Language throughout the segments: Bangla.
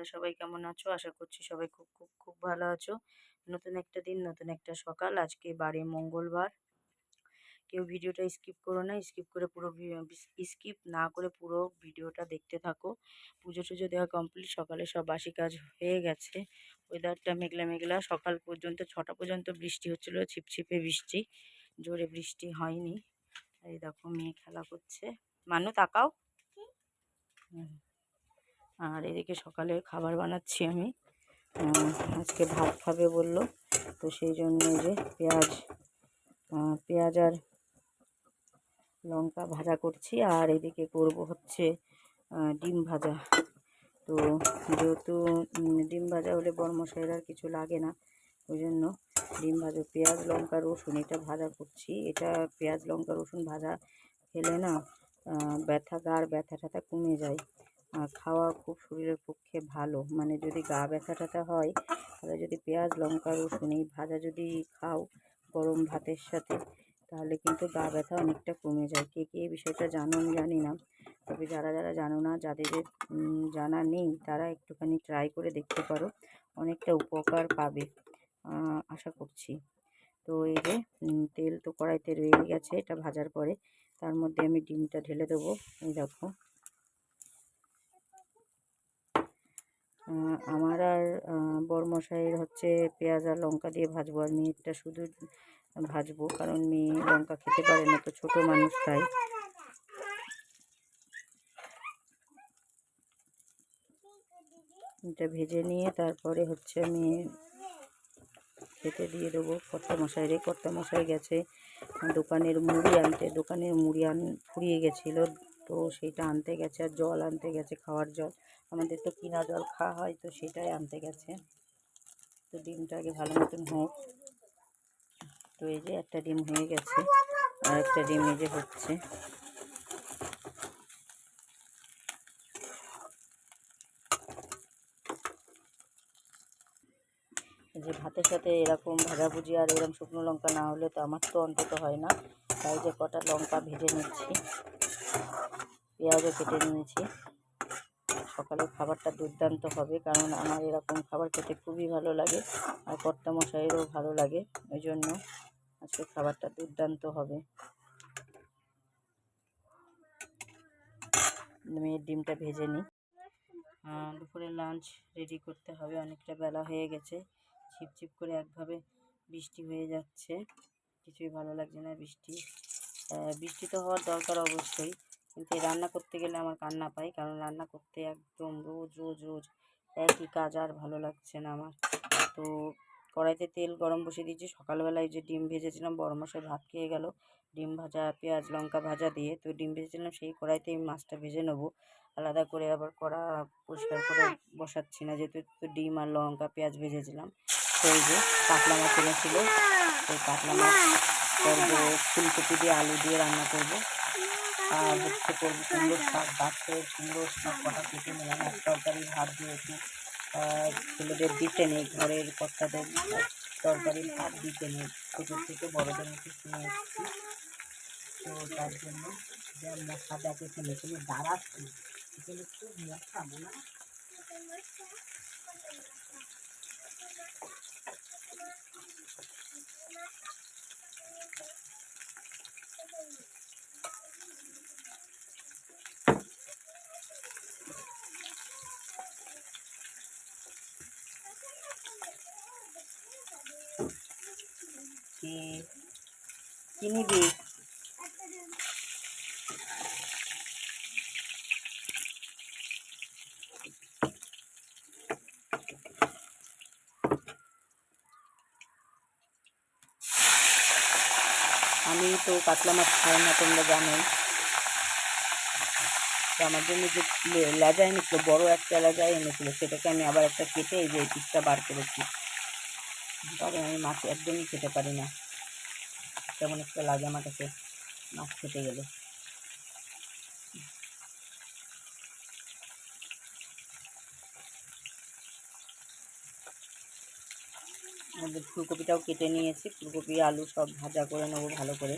তোমরা সবাই কেমন আছো? আশা করছি সবাই খুব খুব খুব ভালো আছো। নতুন একটা দিন, নতুন একটা সকাল। আজকে বারে মঙ্গলবার। কেউ ভিডিওটা স্কিপ করো না, স্কিপ করে পুরো স্কিপ না করে পুরো ভিডিওটা দেখতে থাকো। পুজো টুজো দেওয়া কমপ্লিট, সকালে সব বাসি কাজ হয়ে গেছে। ওয়েদারটা মেঘলা মেঘলা, সকাল পর্যন্ত 6টা পর্যন্ত বৃষ্টি হচ্ছিল, ছিপছিপে বৃষ্টি, জোরে বৃষ্টি হয়নি। এই দেখো মেয়ে খেলা করছে। মানু তাকাও। হুম। আর এদিকে সকালে খাবার বানাচ্ছি আমি। আজকে ভাত খাবে বললো, তো সেই জন্য যে পেঁয়াজ আর লঙ্কা ভাজা করছি। আর এদিকে করব হচ্ছে ডিম ভাজা। তো যেহেতু ডিম ভাজা হলে বড়মশাইয়ের আর কিছু লাগে না, ওই জন্য ডিম ভাজা, পেঁয়াজ লঙ্কা রসুন এটা ভাজা করছি। এটা পেঁয়াজ লঙ্কা রসুন ভাজা খেলে না গার ব্যথা ট্যাথা কমে যায়। খাওয়া খুব শরীরের পক্ষে ভালো। মানে যদি গা ব্যথা ট্যাথা হয়, তাহলে যদি পেঁয়াজ লঙ্কা রসুন এই ভাজা যদি খাও গরম ভাতের সাথে, তাহলে কিন্তু গা ব্যথা অনেকটা কমে যায়। কে কে এই বিষয়টা জানো আমি জানি না, তবে যারা যারা জানো না, যাদের জানা নেই, তারা একটুখানি ট্রাই করে দেখতে পারো, অনেকটা উপকার পাবে আশা করছি। তো এই যে তেল তো কড়াইতে রয়ে গেছে, এটা ভাজার পরে তার মধ্যে আমি ডিমটা ঢেলে দেবো। এই দেখো আমার আর বড়মশাইয়ের হচ্ছে পেঁয়াজ আর লঙ্কা দিয়ে ভাজবো, আর মেয়েরটা শুধু ভাজবো, কারণ মেয়ে লঙ্কা খেতে পারে না, তো ছোটো মানুষ তাই। এটা ভেজে নিয়ে তারপরে হচ্ছে আমি খেতে দিয়ে দেবো কর্তামশাইরে। কর্তামশাই গেছে দোকানের মুড়ি আনতে, দোকানের মুড়ি ফুরিয়ে গেছিলো, তো সেইটা আনতে গেছে। আর জল আনতে গেছে, খাওয়ার জল। আমাদের তো কিনা জল খাওয়া হয়, তো সেটাই আনতে গেছে। তো ডিমটা আগে ভালো মতন হোক। তো এই যে একটা ডিম হয়ে গেছে, আর একটা ডিম এই যে হচ্ছে। যে ভাতের সাথে এরকম ভাজাভুজি আর এরকম শুকনো লঙ্কা না হলে তো আমার তো অন্তত হয় না। তাই যে কটা লঙ্কা ভেজে নিচ্ছি, পেঁয়াজও কেটে নিয়েছি। সকালের খাবারটা দুর্দান্ত হবে, কারণ আমার এরকম খাবার খেতে খুবই ভালো লাগে, আর কর্তামশাইয়েরও ভালো লাগে। ওই জন্য আজকে খাবারটা দুর্দান্ত হবে। মেয়ের ডিমটা ভেজে নিই। দুপুরে লাঞ্চ রেডি করতে হবে, অনেকটা বেলা হয়ে গেছে। ছিপছিপ করে একভাবে বৃষ্টি হয়ে যাচ্ছে, কিছুই ভালো লাগছে না। বৃষ্টি তো হওয়ার দরকার অবশ্যই, কিন্তু রান্না করতে গেলে আমার কান্না পাই, কারণ রান্না করতে একদম রোজ রোজ রোজ একই কাজ, আর ভালো লাগছে না আমার। তো কড়াইতে তেল গরম বসিয়ে দিয়েছি। সকালবেলায় যে ডিম ভেজেছিলাম, বড়মশাই ভাত খেয়ে গেল ডিম ভাজা পেঁয়াজ লঙ্কা ভাজা দিয়ে, তো ডিম ভেজেছিলাম সেই কড়াইতে আমি মাছটা ভেজে নেবো। আলাদা করে আবার কড়া পরিষ্কার করে বসাচ্ছি না, যেহেতু তো ডিম আর লঙ্কা পেঁয়াজ ভেজেছিলাম। তো এই যে কাতলা মাছ এনেছিল, সেই কাতলা মাছ করবো ফুলকপি দিয়ে আলু দিয়ে রান্না করবো। আর হচ্ছে করবো কুমড়োর শাক, গাছের কুমড়োর শাক কটা কেটে নিলাম। এক তরকারি ভাত দিয়েছি, ছেলেদের দিতে নেই, ঘরের কর্তাদের তরকারি ভাত দিতে নেই, ছোটোর থেকে বড়দের মধ্যে শুনে এসেছি। তো তার জন্য মশলা দেখে শুনেছিল দাঁড়াচ্ছি, এখানে খুব মশাবো না। কি নিবি? আমি তো কাতলা মাছ খাই না, তোমরা জানোই। তো আমার জন্য যে লেজা এনেছিল, বড় একটা লেজা এনেছিল, সেটাকে আমি আবার একটা কেটে এই যে এই পিসটা বার করেছি। তবে আমি মাছ একদমই খেতে পারি না, তেমন একটা লাগে আমার কাছে মাছ খেতে গেলে। আমাদের ফুলকপিটাও কেটে নিয়েছি, ফুলকপি আলু সব ভাজা করে নেবো ভালো করে।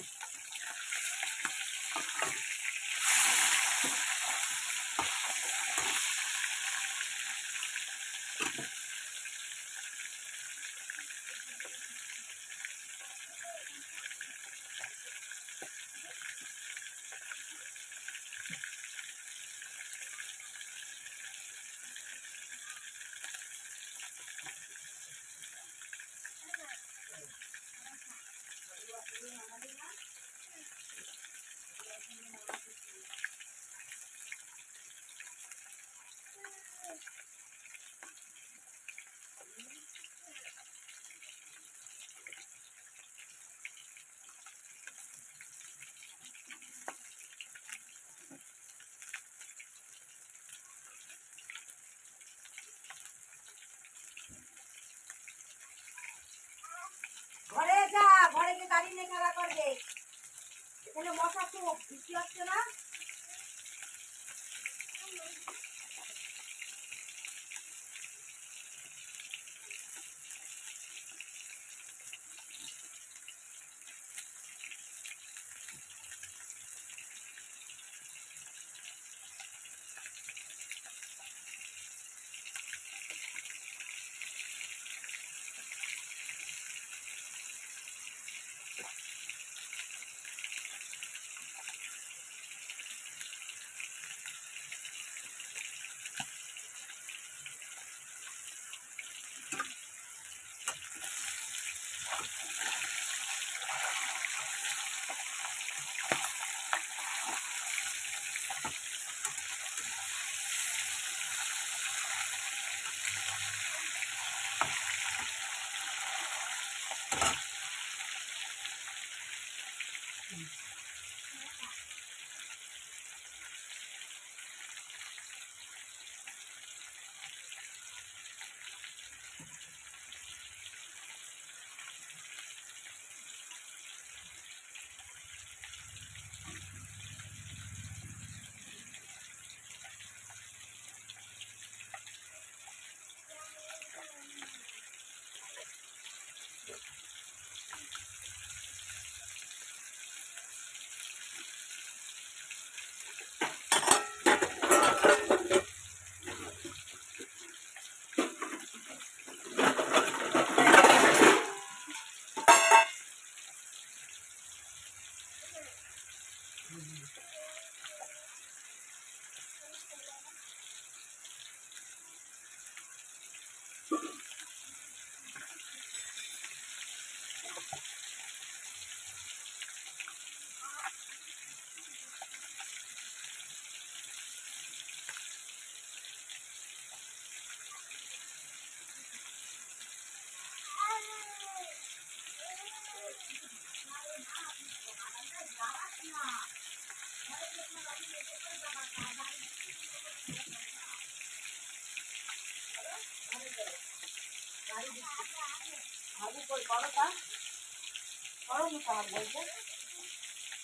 বৃষ্টি হচ্ছে না?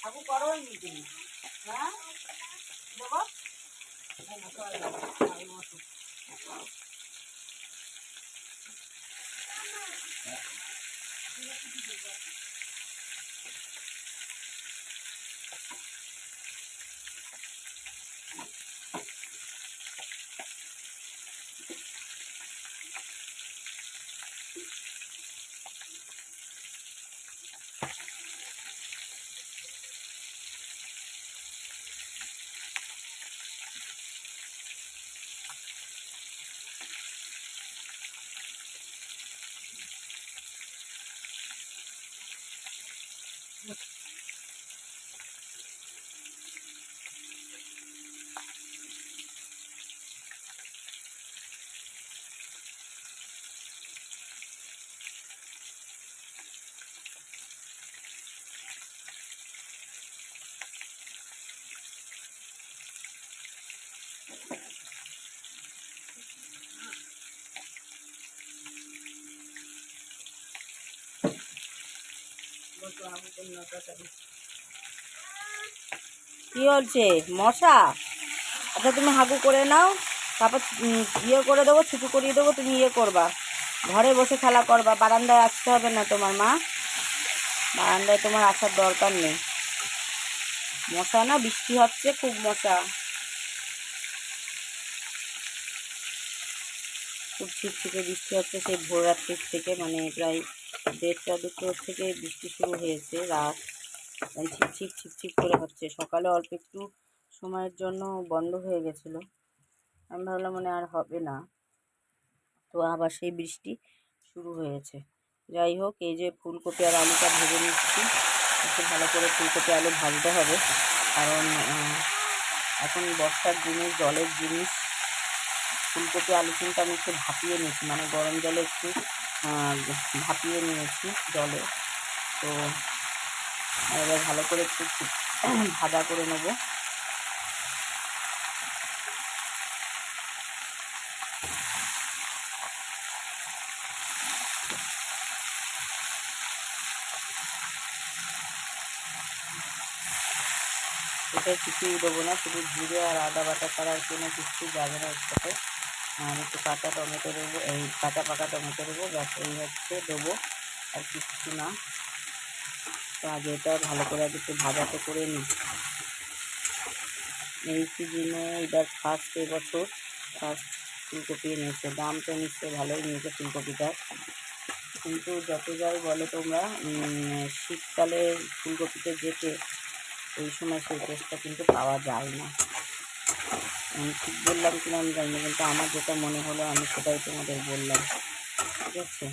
aku korong gitu ya coba কি হচ্ছে মশা? আচ্ছা তুমি হাগু করে নাও, তারপর ইয়ে করে দেবো, ছুটু করিয়ে দেবো, তুমি ইয়ে করবা, ঘরে বসে খেলা করবা, বারান্দায় আসতে হবে না তোমার মা, বারান্দায় তোমার আসার দরকার নেই। মশা না, বৃষ্টি হচ্ছে খুব মশা, খুব ছিপছিপে বৃষ্টি হচ্ছে সেই ভোর রাত্রির থেকে, মানে প্রায় 1:30-2টোর থেকে বৃষ্টি শুরু হয়েছে, রাত ছিপছিপ ছিপছিপ করে হচ্ছে। সকালে অল্প একটু সময়ের জন্য বন্ধ হয়ে গেছিলো, আমি ভাবলাম মনে আর হবে না, তো আবার সেই বৃষ্টি শুরু হয়েছে। যাই হোক, এই যে ফুলকপি আর আলুটা ভেজে নিচ্ছি, একটু ভালো করে ফুলকপি আলু ভাজতে হবে, কারণ এখন বর্ষার জিনিস, জলের জিনিস, ফুলকপি আলু কিন্তু আমি একটু ভাপিয়ে নিয়েছি, মানে গরম জলে একটু ভাপিয়ে নিয়েছি জলে, তো এবার ভালো করে একটু ভাজা করে নেবো। এটা কিছুই দেবো না, শুধু জিরে আর আদা বাটা ছাড়া আর কোনো কিছু যাবে না ওর সাথে। আর একটু কাঁচা টমেটো দেবো, এই কাঁচা পাকা টমেটো দেবো, ব্যাস এই হচ্ছে দেবো, আর কিচ্ছু না। তো আগে এটা ভালো করে আগে একটু ভাজাতে করে নিই। এই সিজনে এটা ফার্স্ট এবছর ফার্স্ট ফুলকপি এনেছে, দাম তো নিশ্চয়ই ভালোই নিয়েছে ফুলকপিটার। কিন্তু যত যাই বলো তোমরা, শীতকালে ফুলকপিতে যেতে ওই সময় সেই টেস্টটা কিন্তু পাওয়া যায় না। আমি ঠিক বললাম কিনা আমি জানি না, কিন্তু আমার যেটা মনে হলো আমি সেটাই তোমাদের বললাম, ঠিক আছে।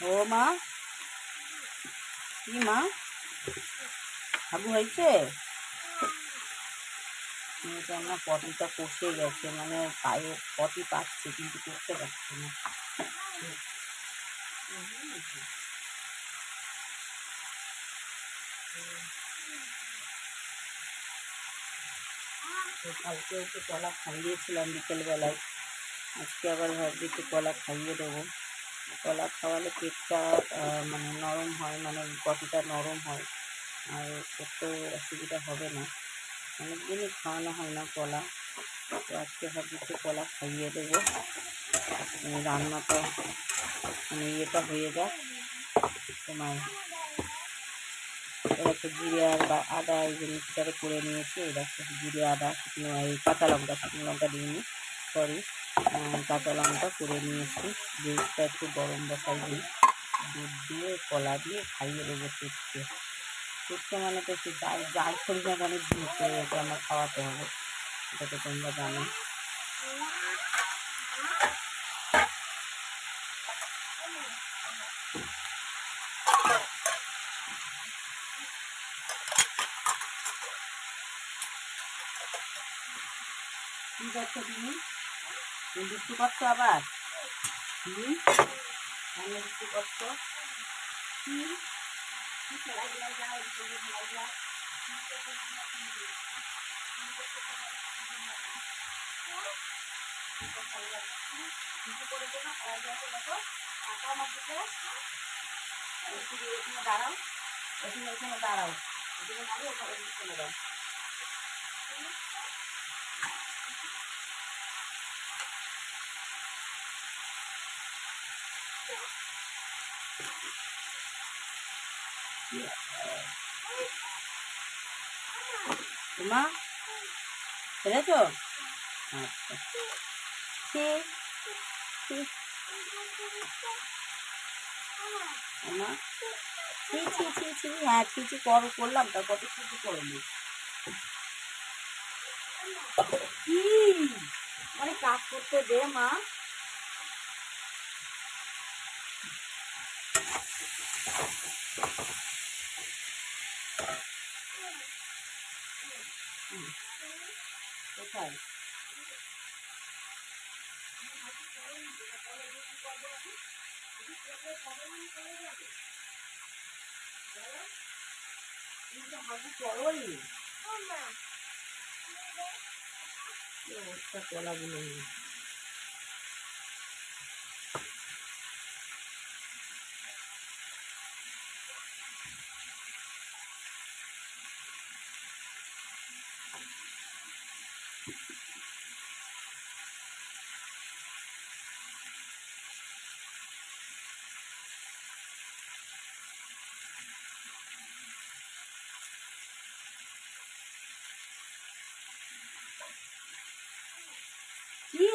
ও মা, কি মা, হাগু হয়েছে? এটা আমার পটিটা কষে গেছে, মানে পায়ে পটি পাচ্ছে কিন্তু করতে পারছে না। তো কালকে একটু কলা খাইয়েছিলাম বিকেলবেলায়, আজকে আবার ভাবছি একটু কলা খাইয়ে দেবো। কলা খাওয়ালে পেটটা মানে নরম হয়, মানে পটিটা নরম হয়, আর করতে অসুবিধা হবে না। অনেকদিনই খাওয়ানো হয় না কলা, তো আজকে ভাবছি একটু কলা খাইয়ে দেবো। রান্নাটা মানে ইয়েটা হয়ে যাক তোমার। এরকম জিরে আর আদা এই যে মিক্সচারে করে নিয়েছি, এরকম জিরে আদা শুকনো, এই কাঁচা লঙ্কা, শুকনো লঙ্কা দিইনি, সরি, কাঁচা লঙ্কা করে নিয়েছি। দুধটা একটু গরম বসাই দিই, দুধ দিয়ে কলা দিয়ে খাইয়ে দেবো পেটকে। পেটকে মানে তো একটু জাল করি না কেন, করে ওকে আমার খাওয়াতে হবে, এটা তো তোমরা জানো। কী করছো তুমি? দুষ্টু করছো আবার? কেন দুষ্টু করছো? দাঁড়াও, এখানে দাঁড়াও, এখানে দাঁড়িয়ে ওখানে চলে যাও। মা খেলেছো? আচ্ছা, ঠিক ঠিক মা, ছি ছি ছি ছি, হ্যাঁ ছি ছি করলাম, তো কত কিছু করে নি। কি মানে কাজ করতে দে মা। কোথায়? অবস্থা কলাগুলো নিয়ে। কি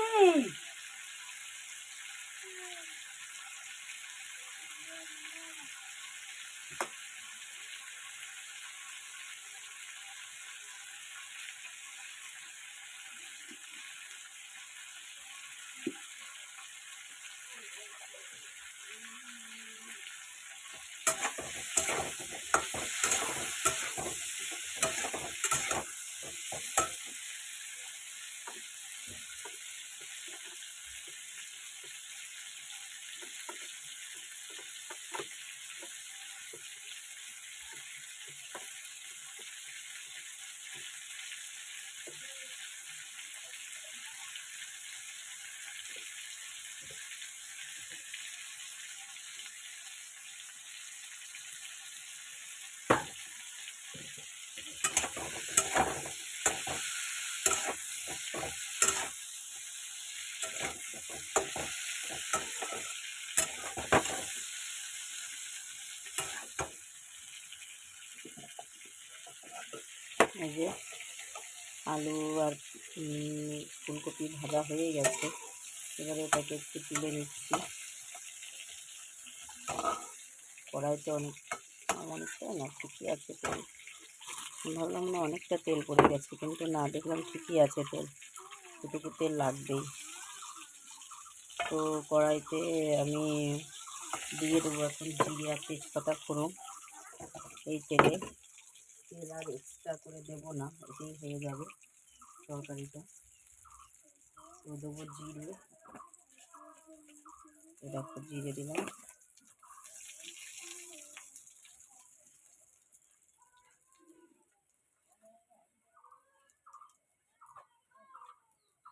এই যে আলু আর ফুলকপি ভাজা হয়ে গেছে। এবারে এটাকে একটু তুলে নিচ্ছি। কড়াইতে অনেকটা না ঠিকই আছে তেল। ভাবলাম না অনেকটা তেল পড়ে গেছে, কিন্তু না, দেখলাম ঠিকই আছে তেল, এটুকু তেল লাগবেই। তো কড়াইতে আমি দিয়ে দেবো এখন জিরে আর তেজপাতা ফোড়ন। এই তেলে তেল আর এক্সট্রা করে দেবো না, এটাই হয়ে যাবে তরকারিটা। তো দেবো জিরে, দেখো জিরে দিলাম,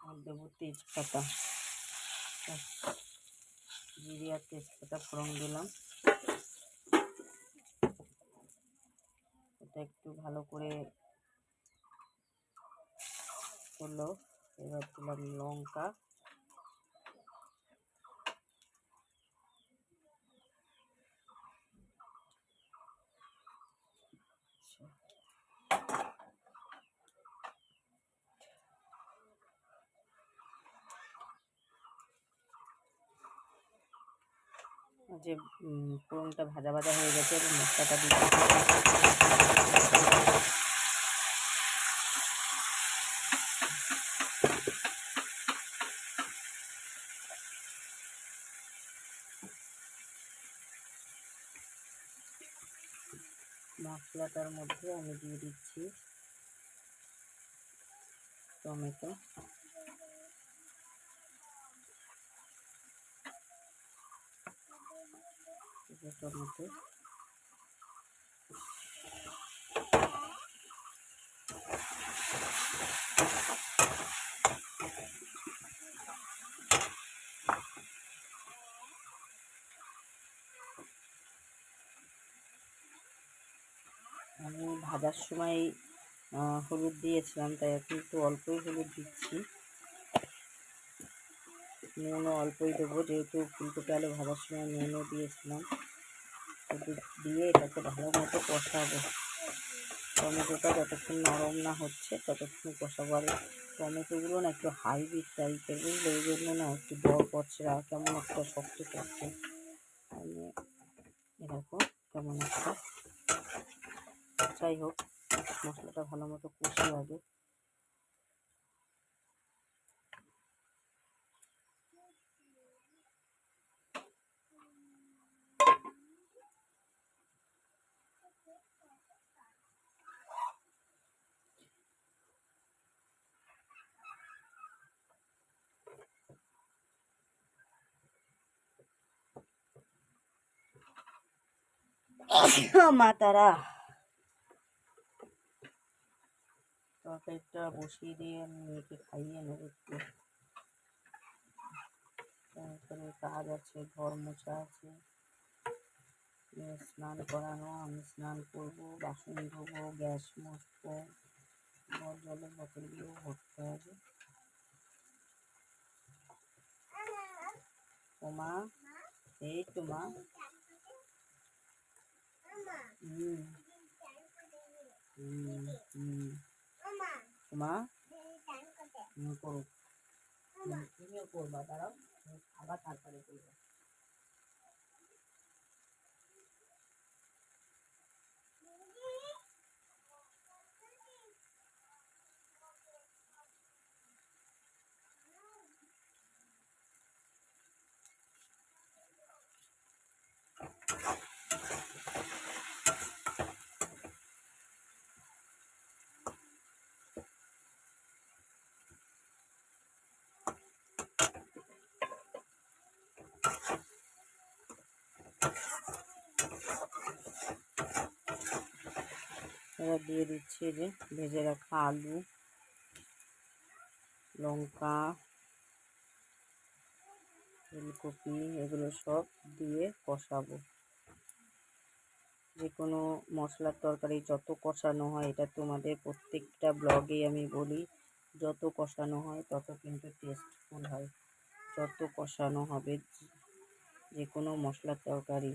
আর দেবো তেজপাতা। জিরে আর তেজপাতা ফোড়ন দিলাম, এটা একটু ভালো করে হলো। এবার দিলাম লঙ্কা, যে ফোড়নটা ভাজা ভাজা হয়ে গেছে এবং মশলাটা দিয়ে মশলাটার মধ্যে আমি দিয়ে দিচ্ছি টমেটো। টমেটো আমি ভাজার সময় হলুদ দিয়েছিলাম, তাই এখন একটু অল্পই হলুদ দিচ্ছি। নুনও অল্পই দেবো, যেহেতু ফুলকপি আলু ভাজার সময় নুনও দিয়েছিলাম। হলুদ দিয়ে এটাকে ভালো মতো কষাবো। টমেটোটা যতক্ষণ নরম না হচ্ছে ততক্ষণ কষাবো। আর টমেটোগুলো না একটু হাইব্রিড টাইপের, বুঝলে, এই জন্য না একটু দর পচরা, কেমন একটা শক্ত শক্ত, এরকম কেমন একটা। যাই হোক, মশলাটা ভালো মতো কষে আগে। মা তারা, তরকারিটা বসিয়ে দিয়ে আমি মেয়েকে খাইয়ে নেবো একটু। তারপরে কাজ আছে, ঘর মোছা আছে, স্নান করানো, আমি স্নান করবো, বাসন ধোবো, গ্যাস মুছবো, জলের বোতলগুলো ভরতে হবে। ও মা, এই তো মা, মা করো, তুমিও করবা, দাঁড়াও আবার তারপরে করবো। এবার দিয়ে দিচ্ছি এই যে ভেজে রাখা আলু, লঙ্কা, ফুলকপি, এগুলো সব দিয়ে কষাবো। যে কোনো মশলার তরকারি যত কষানো হয়, এটা তোমাদের প্রত্যেকটা ব্লগেই আমি বলি, যত কষানো হয় তত কিন্তু টেস্টফুল হয়। যত কষানো হবে যে কোনো মশলার তরকারি।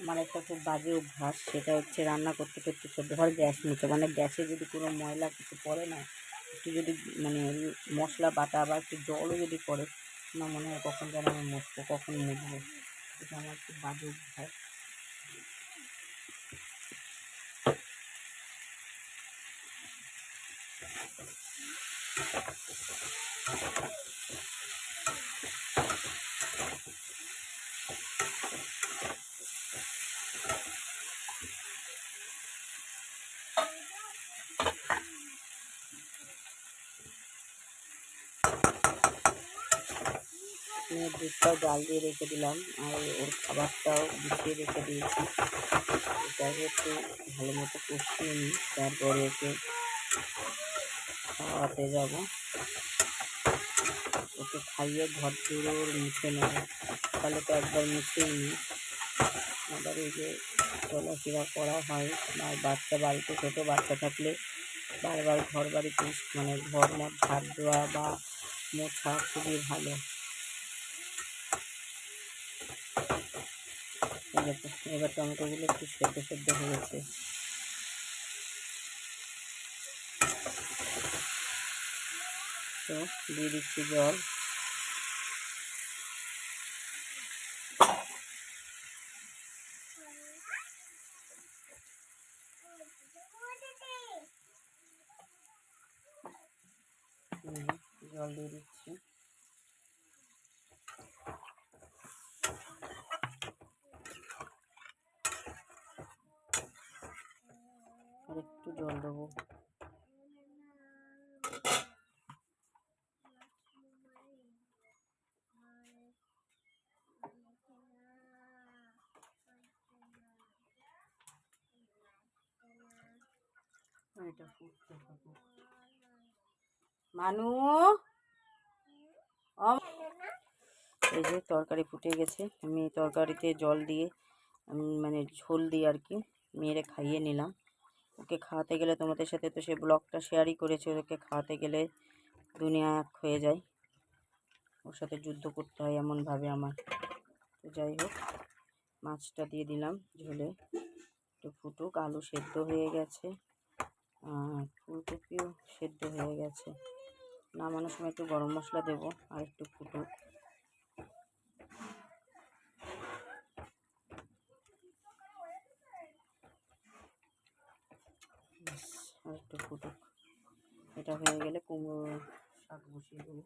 আমার একটা খুব বাজে অভ্যাস, সেটা হচ্ছে রান্না করতে করতে ঘর গ্যাস মুছে, মানে গ্যাসে যদি কোনো ময়লা কিছু পড়ে না, একটু যদি মানে মশলা বাটা বা একটু জলও যদি পড়ে, আমার মনে হয় কখন যেন আমি মুছবো, কখন মুছবো। এটা আমার খুব বাজে অভ্যাস। দুধটাও জাল দিয়ে রেখে দিলাম, আর ওর খাবারটাও গুছিয়ে রেখে দিয়েছি। এটাকে একটু ভালো মতো কষিয়ে নিই, তারপরে ওকে খাওয়াতে যাবো। ওকে খাইয়ে ঘর দৌড় মুছে নেবো। তাহলে তো একবার মুছেই নিই, আবার এই যে চলাফেরা করা হয়, আর বাচ্চা বাড়িতে, ছোটো বাচ্চা থাকলে বারবার ঘর বাড়ি মানে ঘর মত ঝাড় দেওয়া বা মোছা খুবই ভালো। এবার টমেটোগুলো একটু সেদ্ধ সেদ্ধ হয়েছে, তো দিয়ে দিচ্ছি জল। জল দিয়ে দিচ্ছি। আর একটু জল দেবো। এটা ফুটতে থাকুক। মানু, এই যে তরকারি ফুটে গেছে, আমি তরকারিতে জল দিয়ে মানে ঝোল দিয়ে আর কি মেরে খাইয়ে নিলাম। ওকে খাওয়াতে গেলে, তোমাদের সাথে তো সে ব্লগটা শেয়ারই করেছে, ওকে খাওয়াতে গেলে দুনিয়া এক হয়ে যায়, ওর সাথে যুদ্ধ করতে হয় এমনভাবে আমার। তো যাই হোক, মাছটা দিয়ে দিলাম ঝোলে, একটু ফুটুক। আলু সেদ্ধ হয়ে গেছে, ফুলকপিও সেদ্ধ হয়ে গেছে। নামানোর সময় একটু গরম মশলা দেবো, আর একটু ফুটুক। আর একটু ফুটুক, এটা হয়ে গেলে কুমড়ো শাক বসিয়ে দেবো।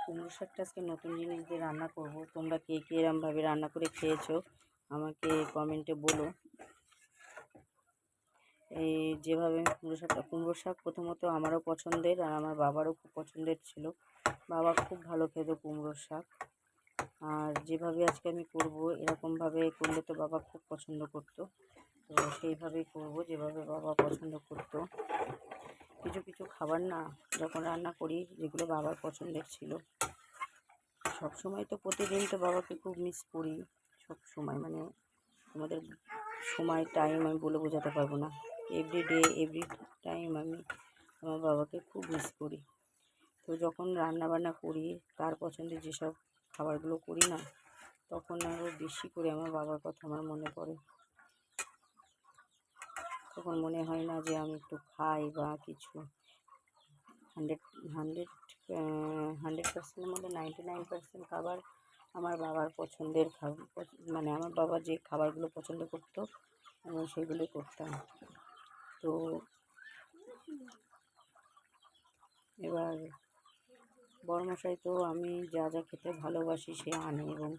কুমড়ো শাকটা আজকে নতুন জিনিস দিয়ে রান্না করব। তোমরা কে কে এরমভাবে রান্না করে খেয়েছো আমাকে কমেন্টে বলো। এই যেভাবে কুমড়ো শাক প্রথমত আমারও পছন্দের আর আমার বাবারও খুব পছন্দের ছিল। বাবা খুব ভালো খেত কুমড়ো শাক। আর যেভাবে আজকে আমি করব এরকমভাবে করলে তো বাবা খুব পছন্দ করতো, তো সেইভাবেই করব যেভাবে বাবা পছন্দ করতো। কিছু কিছু খাবার না যখন রান্না করি যেগুলো বাবার পছন্দের ছিল, সবসময় তো প্রতিদিন তো বাবাকে খুব মিস করি। সব সময় মানে আমাদের সময় টাইম আমি বলে বোঝাতে পারবো না। এভরিডে এভরি টাইম আমি আমার বাবাকে খুব মিস করি। তো যখন রান্না বান্না করি তার পছন্দের যেসব খাবারগুলো করি না, তখন আরও বেশি করে আমার বাবার কথা আমার মনে পড়ে। তখন মনে হয় না যে আমি একটু খাই বা কিছু। 100% মধ্যে 99% খাবার আমার বাবার পছন্দের মানে আমার বাবা যে খাবারগুলো পছন্দ করতো আমি সেগুলোই করতাম। তো এবার বড়মশাই তো আমি যা যা খেতে ভালোবাসি সে আনে, এবং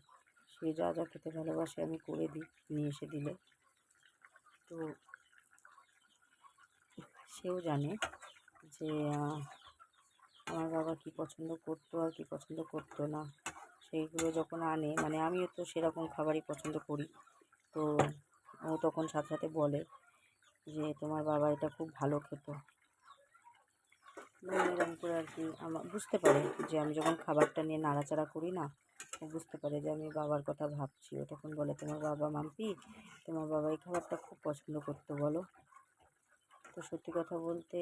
সে যা যা খেতে ভালোবাসে আমি করে দিই নিয়ে এসে দিলে। তো সেও জানে যে আমার বাবা কী পছন্দ করতো আর কী পছন্দ করতো না। সেইগুলো যখন আনে মানে আমিও তো সেরকম খাবারই পছন্দ করি, তো ও তখন সাথে সাথে বলে যে তোমার বাবা এটা খুব ভালো খেত। এরকম করে আর কি আমার বুঝতে পারে যে আমি যখন খাবারটা নিয়ে নাড়াচাড়া করি না, ও বুঝতে পারে যে আমি বাবার কথা ভাবছি। ও তখন বলে তোমার বাবা মাম্পি তোমার বাবা এই খাবারটা খুব পছন্দ করতো বলো। তো সত্যি কথা বলতে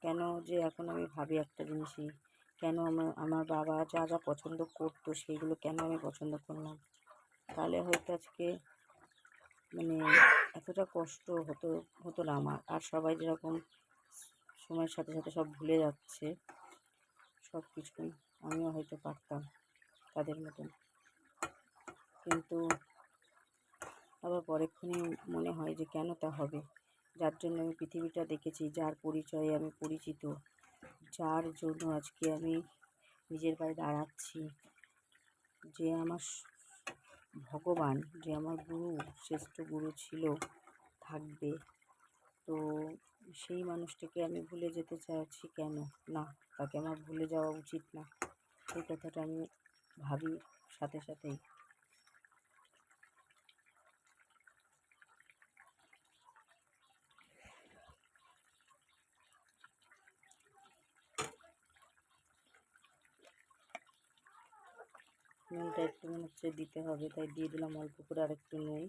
কেন যে এখন আমি ভাবি একটা জিনিসই, কেন আমার বাবা যা যা পছন্দ করতো সেইগুলো কেন আমি পছন্দ করলাম। তাহলে হয়তো আজকে মানে এতটা কষ্ট হতো না আমার। আর সবাই যেরকম সময়ের সাথে সাথে সব ভুলে যাচ্ছে সব কিছুই, আমিও হয়তো পারতাম তাদের মতন। কিন্তু আবার পরেক্ষণে মনে হয় যে কেন তা হবে। যার জন্য আমি পৃথিবীটা দেখেছি, যার পরিচয়ে আমি পরিচিত, যার জন্য আজকে আমি নিজের পায়ে দাঁড়াচ্ছি, যে আমার ভগবান, যে আমার গুরু, শ্রেষ্ঠ গুরু ছিল, থাকবে, তো সেই মানুষটাকে আমি ভুলে যেতে চাইছি কেন? না, তাকে আমার ভুলে যাওয়া উচিত না। এই কথাটা আমি ভাবি সাথে সাথেই। নুনটা একটু মনে হচ্ছে দিতে হবে, তাই দিয়ে দিলাম অল্প করে আর একটু নুন।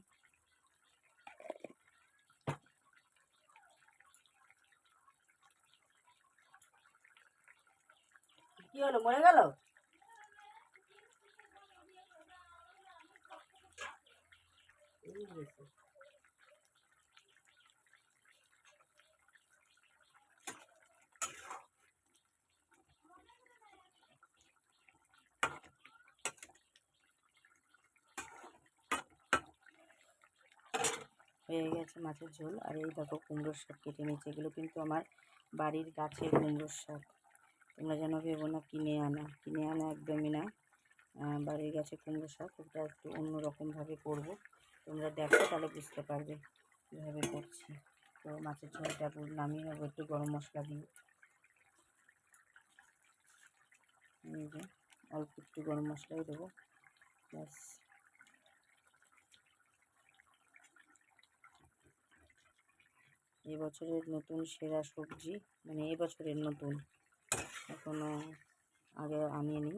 কি হলো, মরে গেল? হয়ে গেছে মাছের ঝোল। আর এই দেখো কুমড়োর শাক কেটে নিয়েছি, এগুলো কিন্তু আমার বাড়ির গাছের কুমড়োর শাক। তোমরা যেন ভেবো না কিনে আনা একদমই না। বাড়ির গাছে কুমড়ো শাক, এটা একটু অন্যরকমভাবে করবো। তোমরা দেখো তাহলে বুঝতে পারবে কীভাবে করছি। তো মাছের ঝোলটা পুরো নামিয়ে নেবো একটু গরম মশলা দিয়ে। এই যে অল্প একটু গরম মশলাই দেবো, ব্যাস। এবছরের নতুন সেরা সবজি, মানে এবছরের নতুন, এখনও আগে আনিনি।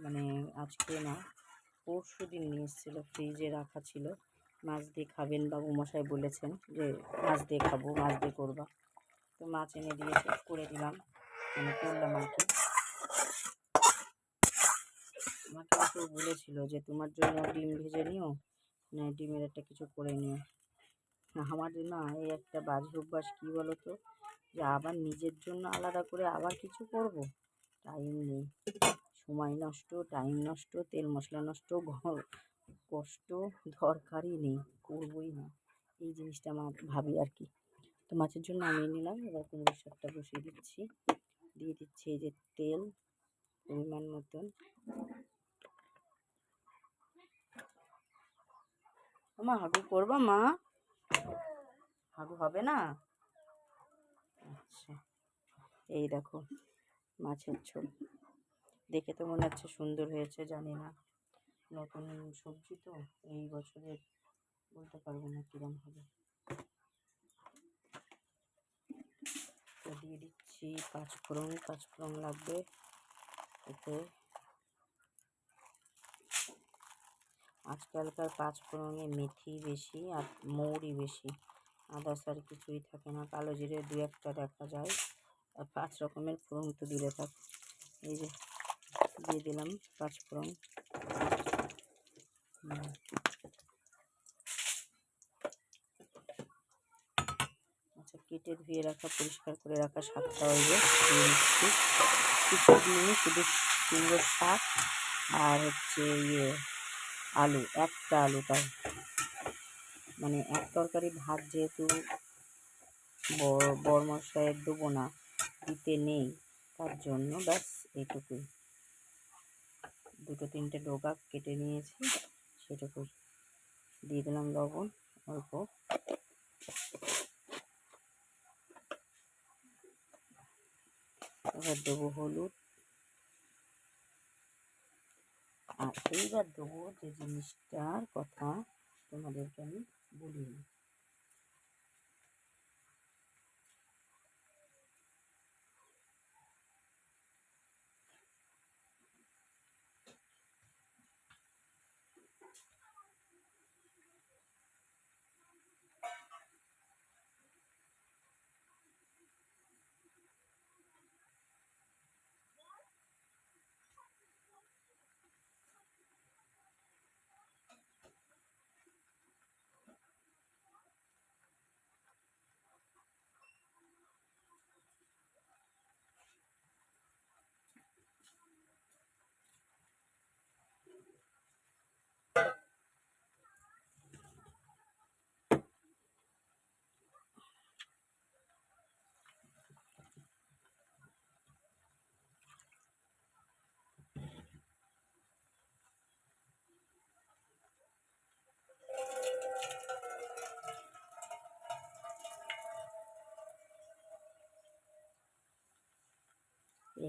মানে আজকে না, পরশু দিন নিয়ে এসেছিলো, ফ্রিজে রাখা ছিল। মাছ দিয়ে খাবেন বাবু মশাই বলেছেন যে মাছ দিয়ে খাবো, মাছ দিয়ে করবা। তো মাছ এনে দিয়েছে, করে দিলাম, মানে করলাম আর কি। আমাকে কেউ বলেছিল যে তোমার জন্য ডিম ভেজে নিও, না ডিমের একটা কিছু করে নিও। আমার না এই একটা বাজে অভ্যাস, কী বলো তো, যে আবার নিজের জন্য আলাদা করে আবার কিছু করব, টাইম নেই। সময় নষ্ট, টাইম নষ্ট, তেল মশলা নষ্ট, কষ্ট, দরকারই নেই, করবই না। এই জিনিসটা আমার ভাবি আর কি। তো মাছের জন্য আনিয়ে নিলাম, এবার কুমড়োর শাকটা বসিয়ে দিচ্ছি। দিয়ে দিচ্ছি এই যে তেল পরিমাণ মতন। মা হাগু করবা? মা হাগু হবে না? আচ্ছা, এই দেখো মাছের ঝোল। দেখে তো মনে হচ্ছে সুন্দর হয়েছে, জানি না, নতুন সবজি তো এই বছরের, বলতে পারবো না কিরম হবে। তো দিয়ে দিচ্ছি পাঁচফোড়ন। পাঁচফোড়ন লাগবে এতে। আজকালকার পাঁচফোড়নে মেথি বেশি আর মৌরি বেশি, আদার্স আর কিছুই থাকে না। কালো জিরে দু একটা দেখা যায়, আর 5 রকমের ফোড়ন তো দিলে থাকে। এই যে দিয়ে দিলাম পাঁচফোড়ন। আচ্ছা, কেটে ধুয়ে রাখা, পরিষ্কার করে রাখা শাকটা ওই যে দিয়ে দিচ্ছি। কিছু দিয়ে শুধু কুমড়োর শাক আর হচ্ছে আলু, একটা আলু, তাই মানে এক তরকারি ভাত যেহেতু বড় মশলায় দেবো না, দিতে নেই, তার জন্য ব্যাস এইটুকুই। 2-3টে ডোকা কেটে নিয়েছি, সেটুকুই। দিয়ে দিলাম লবণ অল্প, এবার দেবো হলুদ, আর এইবার দেবো যে জিনিসটার কথা তোমাদেরকে আমি বলিনি।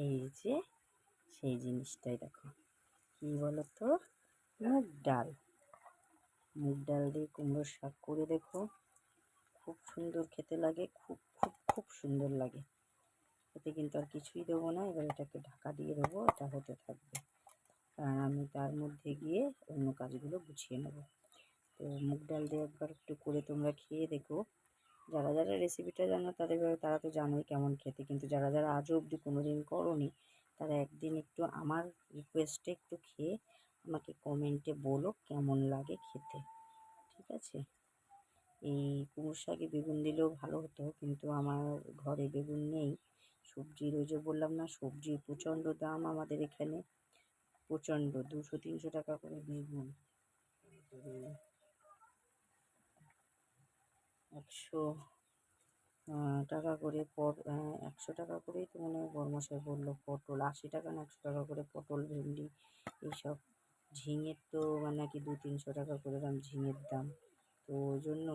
এই যে সেই জিনিসটাই দেখো, কী বলো তো, মুগ ডাল। মুগ ডাল দিয়ে কুমড়োর শাক করে দেখো, খুব সুন্দর খেতে লাগে, খুব খুব খুব সুন্দর লাগে। এতে কিন্তু আর কিছুই দেবো না, এবার এটাকে ঢাকা দিয়ে দেবো, এটা হতে থাকবে, কারণ আমি তার মধ্যে গিয়ে অন্য কাজগুলো গুছিয়ে নেব। তো মুগ ডাল দিয়ে একবার একটু করে তোমরা খেয়ে দেখো। যারা যারা রেসিপিটা জানো তারা তো জানোই কেমন খেতে, কিন্তু যারা যারা আজও অবধি কোনো দিন করোনি, তারা একদিন একটু আমার রিকোয়েস্টে একটু খেয়ে আমাকে কমেন্টে বলো কেমন লাগে খেতে, ঠিক আছে? এই কুমড়োর শাকে বেগুন দিলেও ভালো হতো, কিন্তু আমার ঘরে বেগুন নেই। সবজির ওই যে বললাম না, সবজির প্রচণ্ড দাম আমাদের এখানে, প্রচণ্ড, 200-300 টাকা করে বেগুন, 100 টাকা করে 100 টাকা করেই তো মনে হয় বড়মশাই বললো। পটল 80 টাকা না 100 টাকা করে, পটল, ভেন্ডি এইসব। ঝিঙের তো মানে নাকি 200-300 টাকা করে দাম ঝিঙের দাম। তো ওই জন্য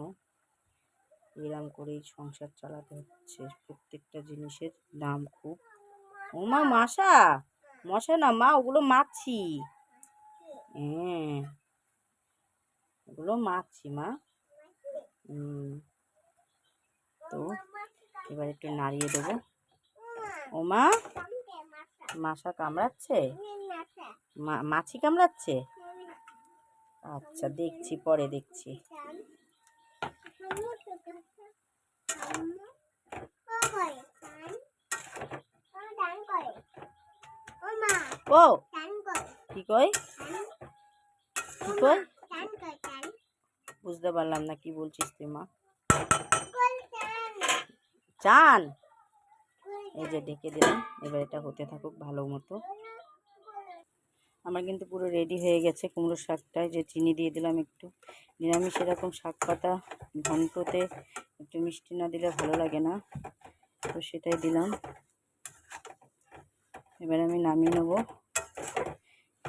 এরম করেই সংসার চালাতে হচ্ছে, প্রত্যেকটা জিনিসের দাম খুব। ও মা, মশা না মা, ওগুলো মাছি। হ্যাঁ, ওগুলো মাছি মা। তো এবার একটু নাড়িয়ে দেবো। ও মা, মশা কামড়াচ্ছে? মাছি কামড়াচ্ছে? আচ্ছা, দেখছি, পরে দেখছি। ও কি কই, কি কই বুঝতে পারলাম না, কি বলছিস তুই মা? চান? এই যে ঢেকে দিলাম, এবার এটা হতে থাকুক ভালো মতো। আমার কিন্তু পুরো রেডি হয়ে গেছে কুমড়োর শাকটায়, যে চিনি দিয়ে দিলাম একটু। নিরামিষ এরকম শাক পাতা ঘন্টতে একটু মিষ্টি না দিলে ভালো লাগে না, তো সেটাই দিলাম। এবার আমি নামিয়ে নেবো।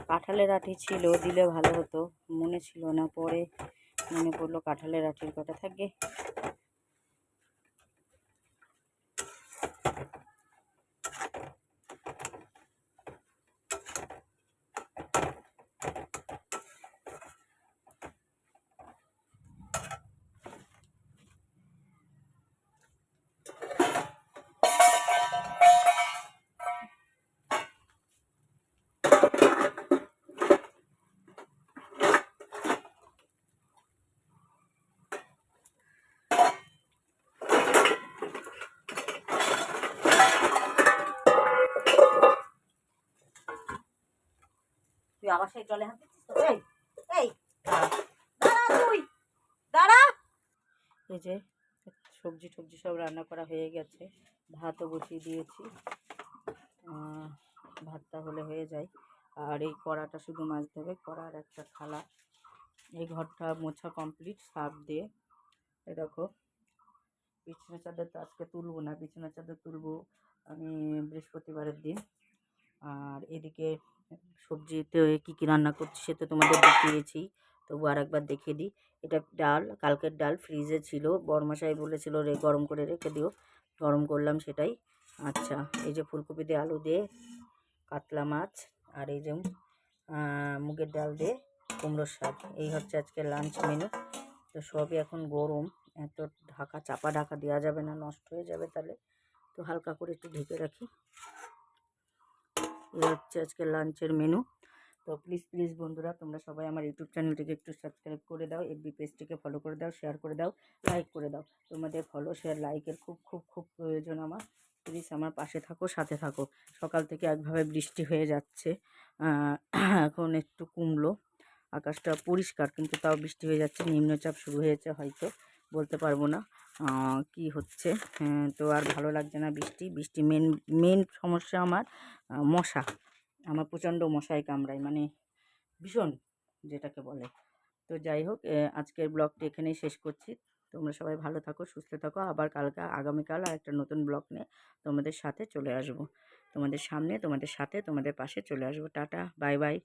কাঁঠালের আঁটি ছিল, দিলে ভালো হতো, মনে ছিল না, পরে মনে পড়লো কাঁঠালের আঁটির কথা। থাকে তুই আবার সেই জলে হাত দিচ্ছিস তো? এই এই দাঁড়া, তুই দাঁড়া। এই যে সবজি টবজি সব রান্না করা হয়ে গেছে, ভাতও বসিয়ে দিয়েছি। ভাতটা হলে হয়ে যায়। আর এই কড়াটা শুধু মাজতে হবে, কড়ার একটা থালা। এই ঘরটা মোছা কমপ্লিট সার্ফ দিয়ে। এই দেখো, বিছানা চাদর তো আজকে তুলবো না, বিছানা চাদর তুলবো আমি বৃহস্পতিবারের দিন। আর এদিকে সবজিতে কী কী রান্না করছি সে তো তোমাদের দেখিয়েছি, তবু আর একবার দেখিয়ে দিই। এটা ডাল, কালকের ডাল ফ্রিজে ছিল, বড়মশাই বলেছিল গরম করে রেখে দিও, গরম করলাম সেটাই। আচ্ছা, এই যে ফুলকপি দিয়ে আলু দিয়ে কাতলা মাছ, আর এই যে মুগের ডাল দিয়ে কুমড়োর শাক, এই হচ্ছে আজকে লাঞ্চ মেনু। তো সবই এখন গরম, এত চাপা ঢাকা দেওয়া যাবে না, নষ্ট হয়ে যাবে তাহলে, তো হালকা করে একটু ঢেকে রাখি। এই হচ্ছে আজকে লাঞ্চের মেনু। তো প্লিজ বন্ধুরা, তোমরা সবাই আমার ইউটিউব চ্যানেলটিকে একটু সাবস্ক্রাইব করে দাও, এফবি পেজটিকে ফলো করে দাও, শেয়ার করে দাও, লাইক করে দাও। তোমাদের ফলো শেয়ার লাইকের খুব প্রয়োজন আমার। প্লিজ আমার পাশে থাকো, সাথে থাকো। সকাল থেকে একভাবে বৃষ্টি হয়ে যাচ্ছে, এখন একটু কমলো, আকাশটা পরিষ্কার, কিন্তু তাও বৃষ্টি হয়ে যাচ্ছে। নিম্নচাপ শুরু হয়েছে হয়তো, বলতে পারবো না কি হচ্ছে। তো আর ভালো লাগছে না বৃষ্টি। মেন সমস্যা আমার মশা। আমার প্রচণ্ড মশায় কামড়ায়, মানে ভীষণ, যেটাকে বলে। তো যাই হোক, আজকের ব্লগটি এখানেই শেষ করছি। তোমরা সবাই ভালো থাকো, সুস্থ থাকো। আবার আগামীকাল আর একটা নতুন ব্লগ নিয়ে তোমাদের সাথে চলে আসবো, তোমাদের সামনে, তোমাদের সাথে, তোমাদের পাশে চলে আসবো। Tata, bye bye.